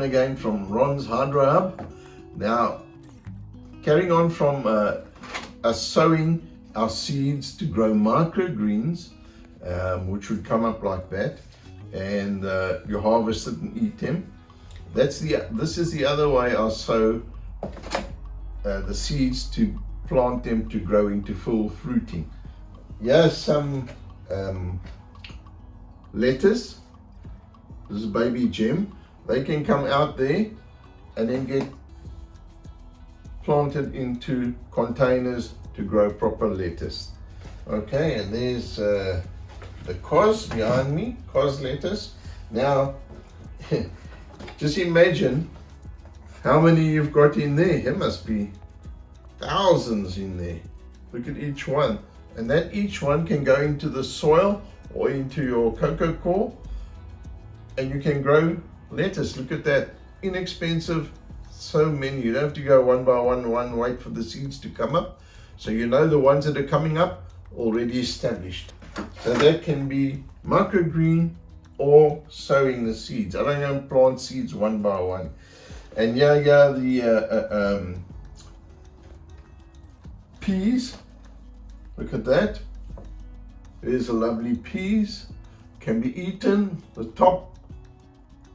again from Ron's Hydro Hub. Now, carrying on from us sowing our seeds to grow microgreens, which would come up like that, and you harvest it and eat them. This is the other way I sow the seeds to plant them to grow into full fruiting. Here's some lettuce. This is baby gem. They can come out there and then get planted into containers to grow proper lettuce. Okay, and there's the cos behind me, cos lettuce. Now, just imagine how many you've got in there. There must be thousands in there. Look at each one. And that each one can go into the soil or into your cocoa core, and you can grow lettuce. Look at that, inexpensive, so many. You don't have to go one by one, wait for the seeds to come up. So you know the ones that are coming up already established. So that can be microgreen or sowing the seeds. I don't go and plant seeds one by one. And the peas, look at that. There's a lovely peas, can be eaten, the top,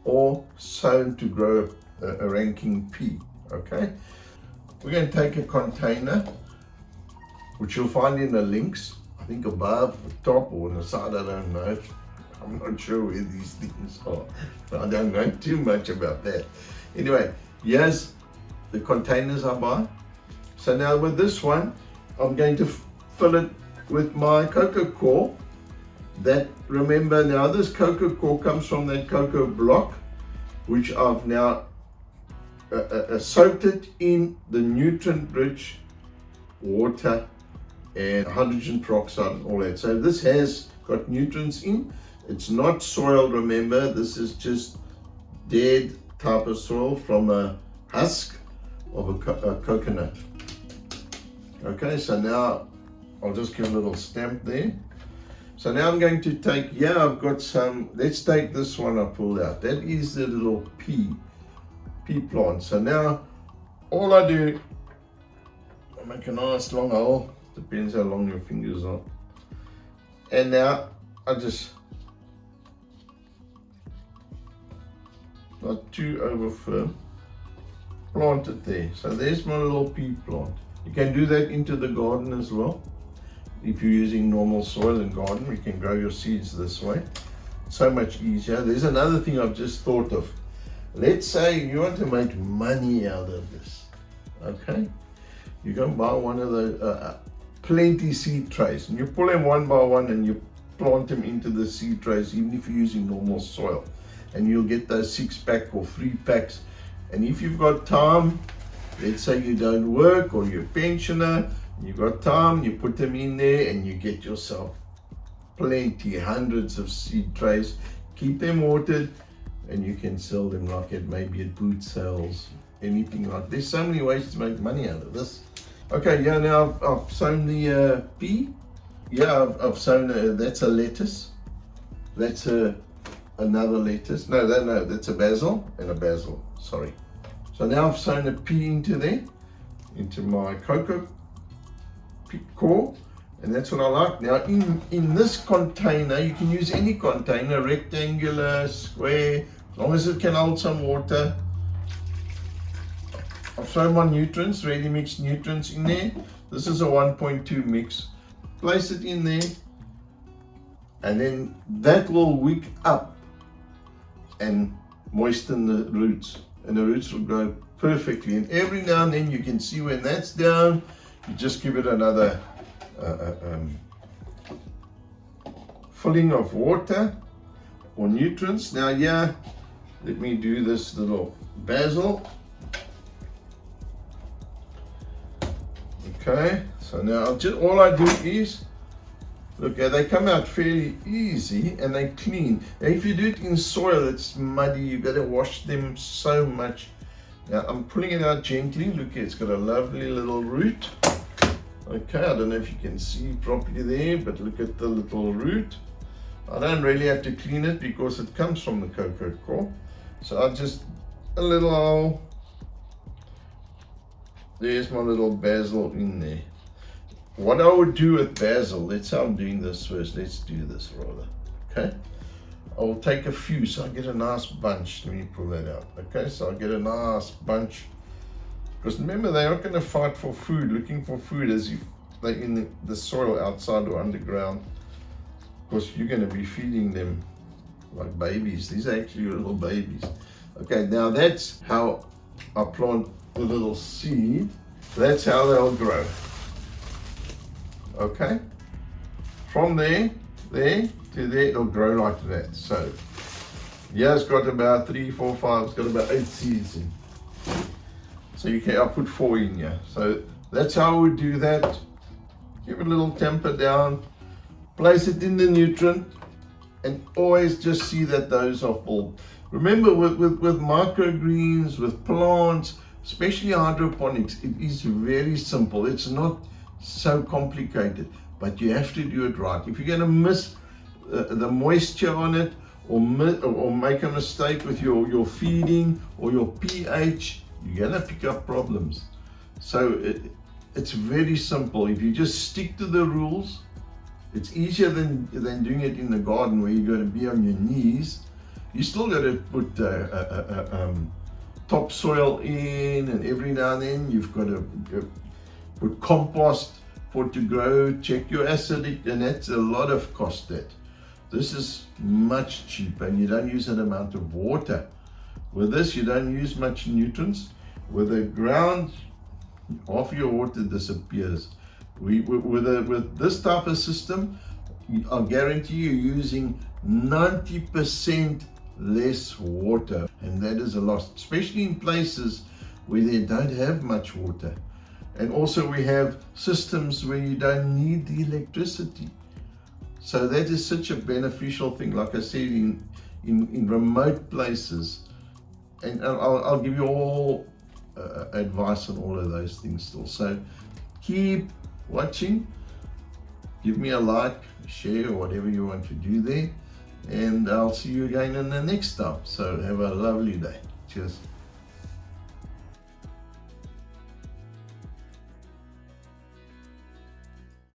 or sown to grow a ranking pea. Okay, we're going to take a container, which you'll find in the links, I think above, the top, or on the side, I don't know. I'm not sure where these things are. I don't know too much about that. Anyway, here's the containers I buy. So now with this one, I'm going to fill it with my cocoa core. That, remember now, this cocoa core comes from that cocoa block, which I've now soaked it in the nutrient-rich water and hydrogen peroxide and all that. So this has got nutrients in. It's not soil, remember. This is just dead type of soil from a husk of a coconut. Okay, so now I'll just give a little stamp there. So now I'm going to take, I've got some, let's take this one I pulled out. That is the little pea plant. So now all I do, I make a nice long hole, depends how long your fingers are. And now I just, not too over firm, plant it there. So there's my little pea plant. You can do that into the garden as well. If you're using normal soil and garden, you can grow your seeds this way. So much easier. There's another thing I've just thought of. Let's say you want to make money out of this. Okay? You go and buy one of the plenty seed trays, and you pull them one by one and you plant them into the seed trays, even if you're using normal soil. And you'll get those 6-pack or 3-packs. And if you've got time, let's say you don't work or you're a pensioner, you got time, you put them in there and you get yourself plenty, hundreds of seed trays. Keep them watered and you can sell them like at maybe at boot sales, anything like. There's so many ways to make money out of this. Okay, now I've sown the pea. I've sown that's a lettuce. That's another lettuce. No, that's a basil and a basil. Sorry. So now I've sown a pea into there, into my cocoa core, and that's what I like. Now in this container, you can use any container, rectangular, square, as long as it can hold some water. I've thrown my nutrients, ready mixed nutrients in there. This is a 1.2 mix. Place it in there, and then that will wick up and moisten the roots, and the roots will grow perfectly. And every now and then you can see when that's down, you just give it another filling of water or nutrients. Now let me do this little basil. Okay, so now all I do is, look, they come out fairly easy and they clean. Now if you do it in soil, it's muddy, you've got to wash them so much. Now I'm pulling it out gently. Look, it's got a lovely little root. Okay, I don't know if you can see properly there, but look at the little root. I don't really have to clean it because it comes from the cocoa core. So I just a little hole. There's my little basil in there. What I would do with basil, let's say I'm doing this first. Let's do this rather. Okay. I'll take a few, so I get a nice bunch. Let me pull that out. Okay, so I get a nice bunch. Because remember, they're not going to fight for food, looking for food as if they're in the soil outside or underground. Of course, you're going to be feeding them like babies. These are actually little babies. Okay, now that's how I plant the little seed. That's how they'll grow. Okay, from there to there, it'll grow like that. So yeah, it's got about 3, 4, 5, it's got about 8 seeds in. So you can, I'll put 4 in here. So that's how we do that. Give it a little temper down, place it in the nutrient, and always just see that those are full. Remember, with microgreens, with plants, especially hydroponics, it is very simple. It's not so complicated, but you have to do it right. If you're going to miss the moisture on it, or make a mistake with your feeding or your pH, you're going to pick up problems. So it's very simple. If you just stick to the rules, it's easier than doing it in the garden where you're going to be on your knees. You still got to put topsoil in, and every now and then you've got to put compost for it to grow, check your acidic, and that's a lot of cost. That this is much cheaper, and you don't use that amount of water. With this, you don't use much nutrients. With the ground, half your water disappears. With this type of system, I guarantee you're using 90% less water, and that is a loss, especially in places where they don't have much water. And also we have systems where you don't need the electricity. So that is such a beneficial thing, like I said, in remote places. And I'll give you all advice on all of those things still. So keep watching, give me a like, share, or whatever you want to do there. And I'll see you again in the next time. So have a lovely day. Cheers.